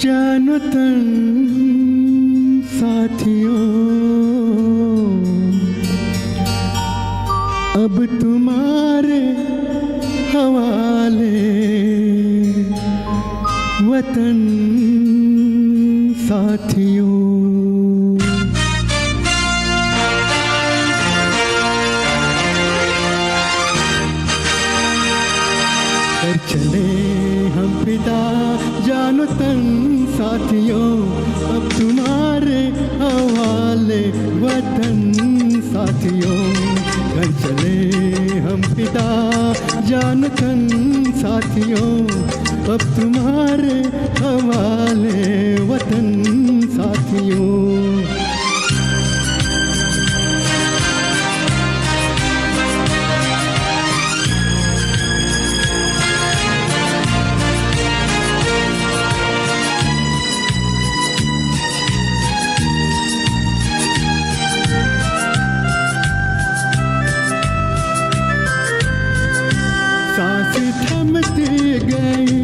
जानो तन साथियों, अब तुम्हारे हवाले वतन साथियों। कर चले हम फिदा जानो तन साथियों, अब तुम्हारे हवाले वतन साथियों। कर चले हम फिदा जानो तन साथियों, अब तुम्हारे हवाले वतन साथियों। सांसें थमती गई,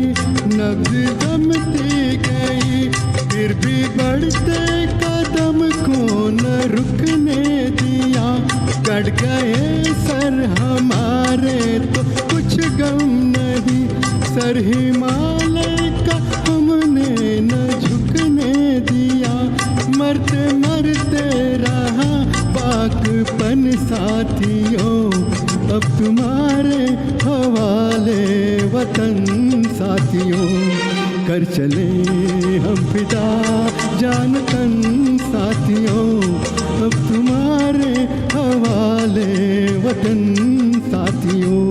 नब्ज़ दमती गई, फिर भी बढ़ते कदम को न रुकने दिया। कट गए सर हमारे तो कुछ गम नहीं, सर हिमालय का हमने न झुकने दिया। मरते मरते रहा बाकपन साथियों, अब तुम्हारे हवाले वतन साथियों। कर चले हम फिदा जान तन साथियों, अब तुम्हारे हवाले वतन साथियों।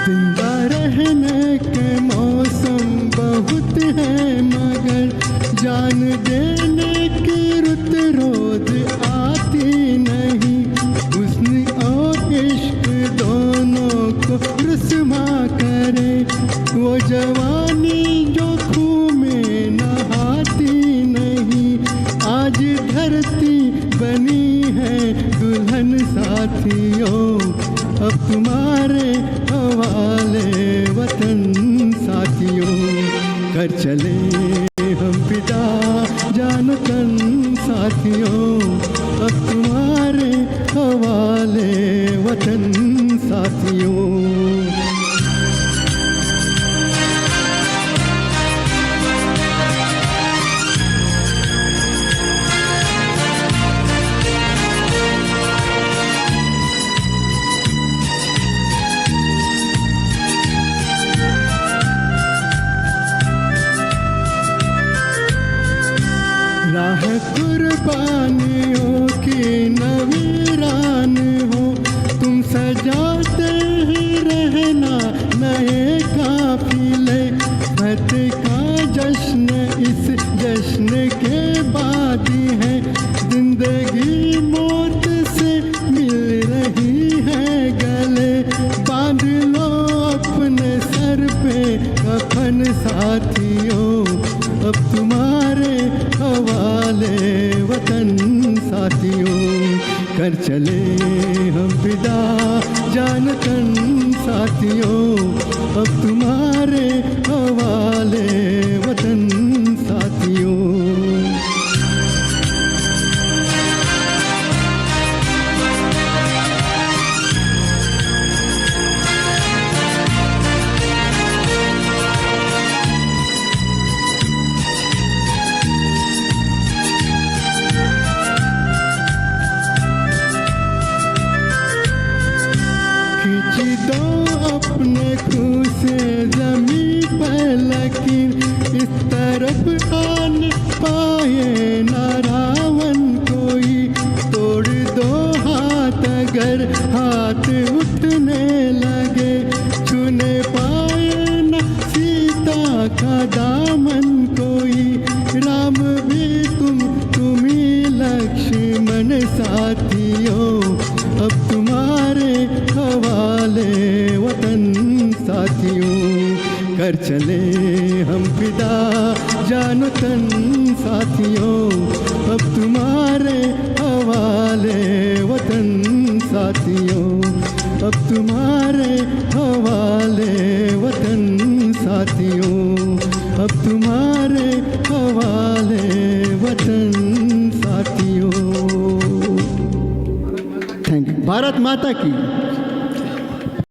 जिंदा रहने के मौसम बहुत है, मगर जान देने की रुत रोज आती नहीं। हुस्न और इश्क दोनों को रुस्वा करे, वो जवानी जो खून में नहाती नहीं। आज धरती बनी है दुल्हन साथियों, अब तुम्हारे हवाले वतन साथियों। कर चले हम फिदा जान तन साथियों, अब तुम्हारे हवाले वतन साथियों। राह कुर्बानियों की नवीरान हो, तुम सजाते ही रहना नए काफिले। फतेह का जश्न इस जश्न के बाद है, जिंदगी मौत से मिल रही है गले। बांध लो अपने सर पे कफन साथियों, अब तुम्हारे हवाले वतन साथियों। कर चले हम फिदा जान तन साथियों, अब तुम्हारे हवाले वतन साथियों। खींची दो अपने खून से ज़मीं पर लकीर, इस तरफ आन पाए ना रावण कोई। तोड़ दो हाथ अगर हाथ उठने लगे, छूने पाए ना सीता का दामन कोई। राम भी तुम्ही लक्ष्मण साथियों, अब तुम्हारे हवा कर चले हम फिदा जानो तन साथियों, अब तुम्हारे हवाले वतन साथियों, अब तुम्हारे हवाले वतन साथियों, अब तुम्हारे हवाले वतन साथियों। Thank you. भारत माता की।